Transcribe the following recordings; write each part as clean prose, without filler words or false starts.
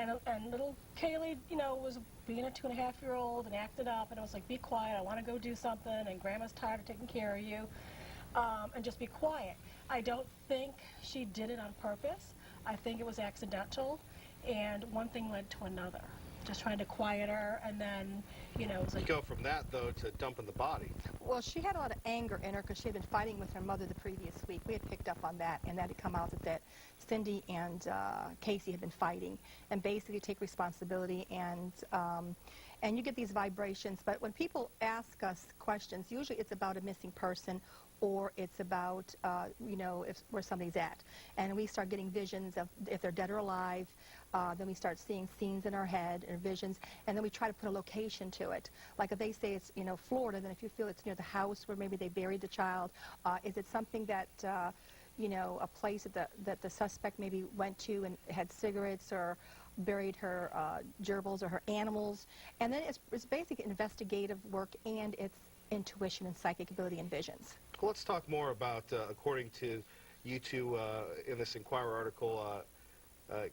And little Caylee, you know, was being a 2.5-year-old and acted up, and I was like, be quiet, I want to go do something, and Grandma's tired of taking care of you, and just be quiet. I don't think she did it on purpose. I think it was accidental, and one thing led to another. Just trying to quiet her, and then, you know, it was like... You go from that, though, to dumping the body. Well, she had a lot of anger in her because she had been fighting with her mother the previous week. We had picked up on that, and that had come out that Cindy and Casey had been fighting, and basically take responsibility, and you get these vibrations. But when people ask us questions, usually it's about a missing person, or it's about, you know, where somebody's at. And we start getting visions of if they're dead or alive. Then we start seeing scenes in our head or visions, and then we try to put a location to it. Like if they say it's, you know, Florida, then if you feel it's near the house where maybe they buried the child, is it something that, you know, a place that the suspect maybe went to and had cigarettes or buried her gerbils or her animals? And then it's basic investigative work, and it's intuition and psychic ability and visions. Well, let's talk more about, according to you two in this Inquirer article,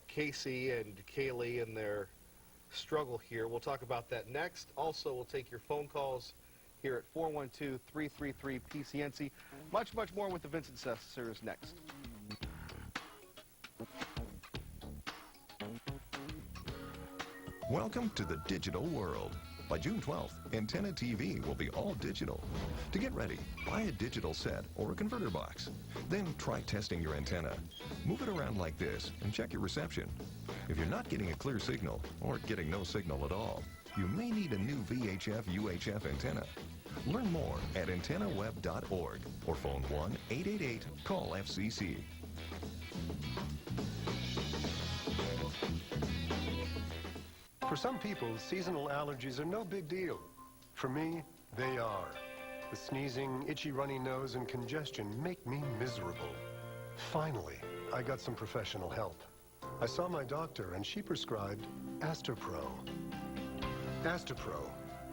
Casey and Caylee and their struggle here. We'll talk about that next. Also, we'll take your phone calls here at 412-333-PCNC. Much, much more with the Vincent Sisters next. Welcome to the digital world. By June 12th, Antenna TV will be all digital. To get ready, buy a digital set or a converter box. Then try testing your antenna. Move it around like this and check your reception. If you're not getting a clear signal or getting no signal at all, you may need a new VHF-UHF antenna. Learn more at antennaweb.org or phone 1-888-CALL-FCC. For some people, seasonal allergies are no big deal. For me, they are. The sneezing, itchy runny nose, and congestion make me miserable. Finally, I got some professional help. I saw my doctor, and she prescribed Astepro. Astepro.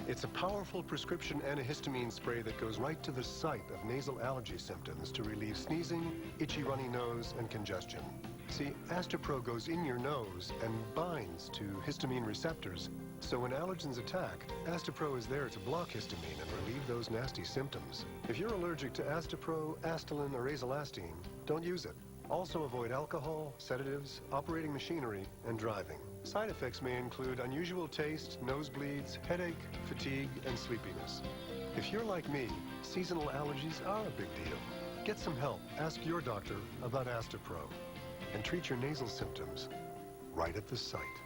It's a powerful prescription antihistamine spray that goes right to the site of nasal allergy symptoms to relieve sneezing, itchy runny nose, and congestion. See, Astepro goes in your nose and binds to histamine receptors. So when allergens attack, Astepro is there to block histamine and relieve those nasty symptoms. If you're allergic to Astepro, Astelin, or Azolastine, don't use it. Also avoid alcohol, sedatives, operating machinery, and driving. Side effects may include unusual taste, nosebleeds, headache, fatigue, and sleepiness. If you're like me, seasonal allergies are a big deal. Get some help. Ask your doctor about Astepro. And treat your nasal symptoms right at the site.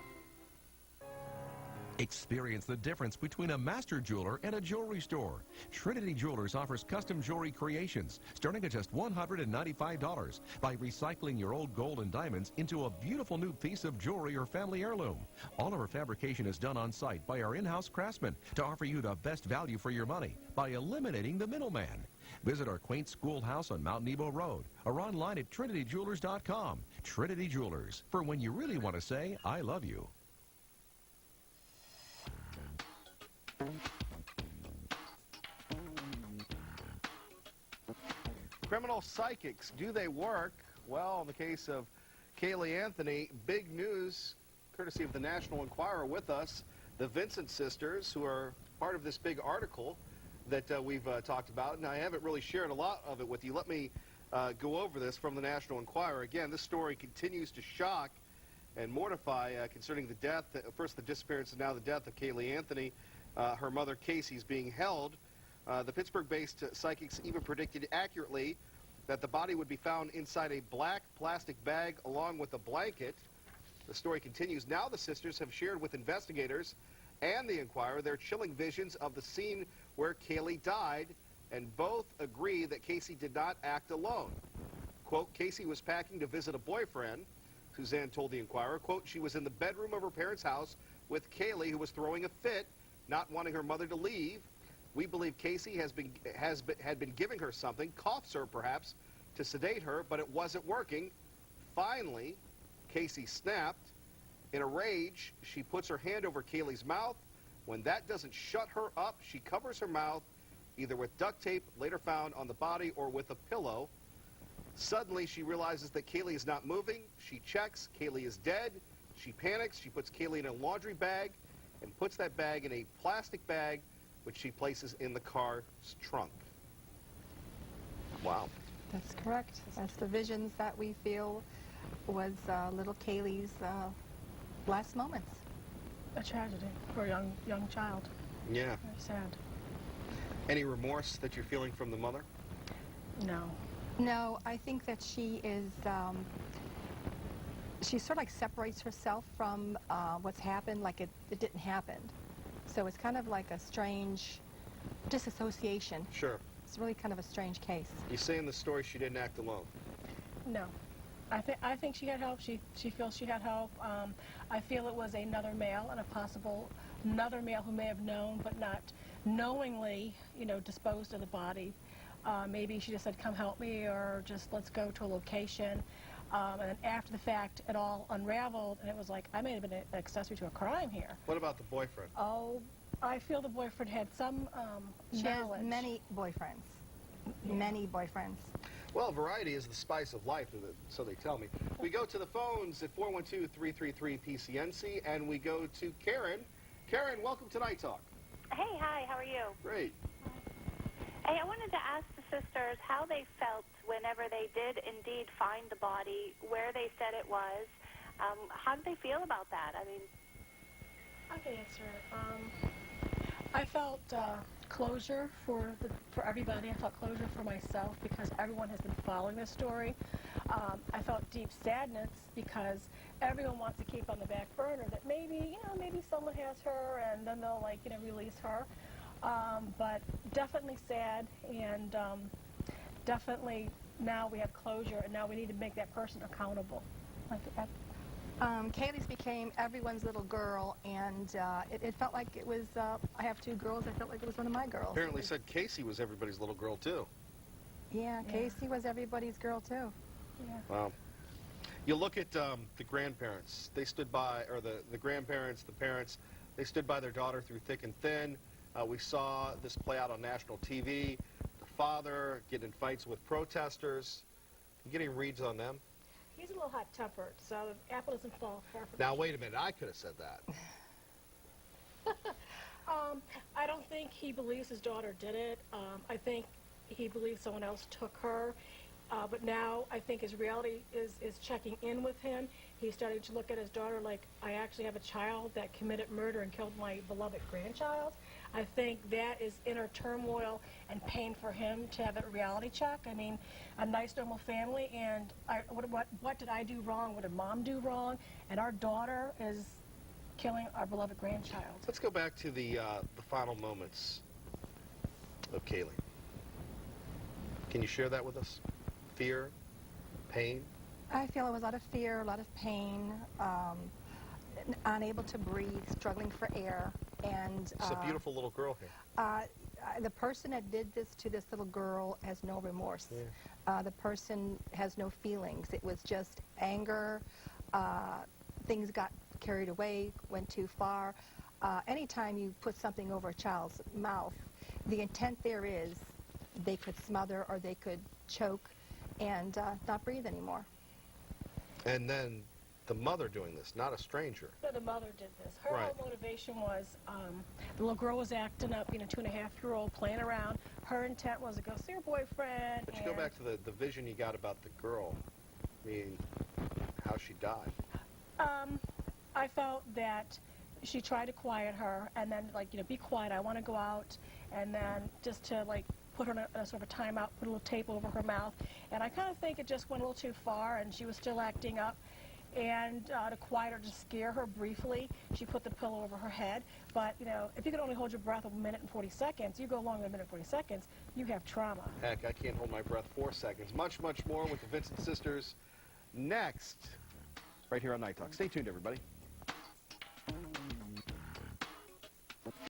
Experience the difference between a master jeweler and a jewelry store. Trinity Jewelers offers custom jewelry creations starting at just $195 by recycling your old gold and diamonds into a beautiful new piece of jewelry or family heirloom. All of our fabrication is done on site by our in-house craftsmen to offer you the best value for your money by eliminating the middleman. Visit our quaint schoolhouse on Mount Nebo Road or online at trinityjewelers.com. Trinity Jewelers, for when you really want to say, I love you. Criminal psychics, do they work? Well, in the case of Caylee Anthony, big news, courtesy of the National Enquirer with us, the Vincent Sisters, who are part of this big article that we've talked about. Now, I haven't really shared a lot of it with you. Let me go over this from the National Enquirer. Again, this story continues to shock and mortify concerning the death, first the disappearance and now the death of Caylee Anthony. Her mother, Casey's being held. The Pittsburgh-based psychics even predicted accurately that the body would be found inside a black plastic bag along with a blanket. The story continues. Now the sisters have shared with investigators and the Enquirer their chilling visions of the scene where Caylee died, and both agree that Casey did not act alone. Quote, Casey was packing to visit a boyfriend. Suzanne told the Enquirer, quote, she was in the bedroom of her parents' house with Caylee, who was throwing a fit, not wanting her mother to leave. We believe Casey had been giving her something, cough syrup perhaps, to sedate her, but it wasn't working. Finally, Casey snapped. In a rage, she puts her hand over Caylee's mouth. When that doesn't shut her up, she covers her mouth either with duct tape, later found on the body, or with a pillow. Suddenly, she realizes that Caylee is not moving. She checks. Caylee is dead. She panics. She puts Caylee in a laundry bag and puts that bag in a plastic bag, which she places in the car's trunk. Wow. That's correct. That's the visions that we feel was little Caylee's last moments. A tragedy for a young child. Yeah. Very sad. Any remorse that you're feeling from the mother? No. No, I think that she is, she sort of like separates herself from what's happened, like it didn't happen. So it's kind of like a strange disassociation. Sure. It's really kind of a strange case. You say in the story she didn't act alone. No. I think she had help. She feels she had help. I feel it was another male and another male who may have known but not knowingly, disposed of the body. Maybe she just said, come help me, or just let's go to a location. And then after the fact, it all unraveled, and it was like, I may have been an accessory to a crime here. What about the boyfriend? Oh, I feel the boyfriend had some She knowledge. has many boyfriends. Many boyfriends. Well, variety is the spice of life, so they tell me. We go to the phones at 412-333-PCNC, and we go to Karen. Karen, welcome to Night Talk. Hey, hi, how are you? Great. Hey, I wanted to ask the sisters how they felt whenever they did indeed find the body, where they said it was. How did they feel about that? I mean, I can answer it. I felt closure for everybody. I felt closure for myself because everyone has been following this story. I felt deep sadness because everyone wants to keep on the back burner that maybe someone has her and then they'll release her. But definitely sad, and definitely now we have closure, and now we need to make that person accountable. Caylee's became everyone's little girl, and it felt like it was, I have two girls, I felt like it was one of my girls. Apparently said Casey was everybody's little girl, too. Yeah, Casey was everybody's girl, too. Yeah. Wow. You look at the grandparents. They stood by, or the grandparents, the parents, they stood by their daughter through thick and thin. We saw this play out on national TV. The father getting in fights with protesters. You getting reads on them? He's a little hot-tempered, so the apple doesn't fall far from Now, wait a minute. I could have said that. I don't think he believes his daughter did it. I think he believes someone else took her. But now I think his reality is checking in with him. He's starting to look at his daughter like, I actually have a child that committed murder and killed my beloved grandchild. I think that is inner turmoil and pain for him to have a reality check. I mean, a nice, normal family, and what did I do wrong? What did Mom do wrong? And our daughter is killing our beloved grandchild. Let's go back to the final moments of Caylee. Can you share that with us? Fear, pain? I feel it was a lot of fear, a lot of pain, unable to breathe, struggling for air, and... It's a beautiful little girl here. The person that did this to this little girl has no remorse. Yeah. The person has no feelings. It was just anger. Things got carried away, went too far. Anytime you put something over a child's mouth, the intent there is they could smother or they could choke and not breathe anymore. And then the mother doing this, not a stranger. No, the mother did this. Her Right. whole motivation was the little girl was acting up, 2.5-year-old, playing around. Her intent was to go see her boyfriend. But you go back to the vision you got about the girl, I mean, how she died. I felt that she tried to quiet her and then, be quiet, I want to go out, and then just to, put her in a sort of a timeout, put a little tape over her mouth. And I kind of think it just went a little too far, and she was still acting up. And to quiet her, to scare her briefly, she put the pillow over her head. But, if you can only hold your breath a minute and 40 seconds, you go longer than a minute and 40 seconds, you have trauma. Heck, I can't hold my breath 4 seconds. Much, much more with the Vincent Sisters next, right here on Night Talk. Stay tuned, everybody.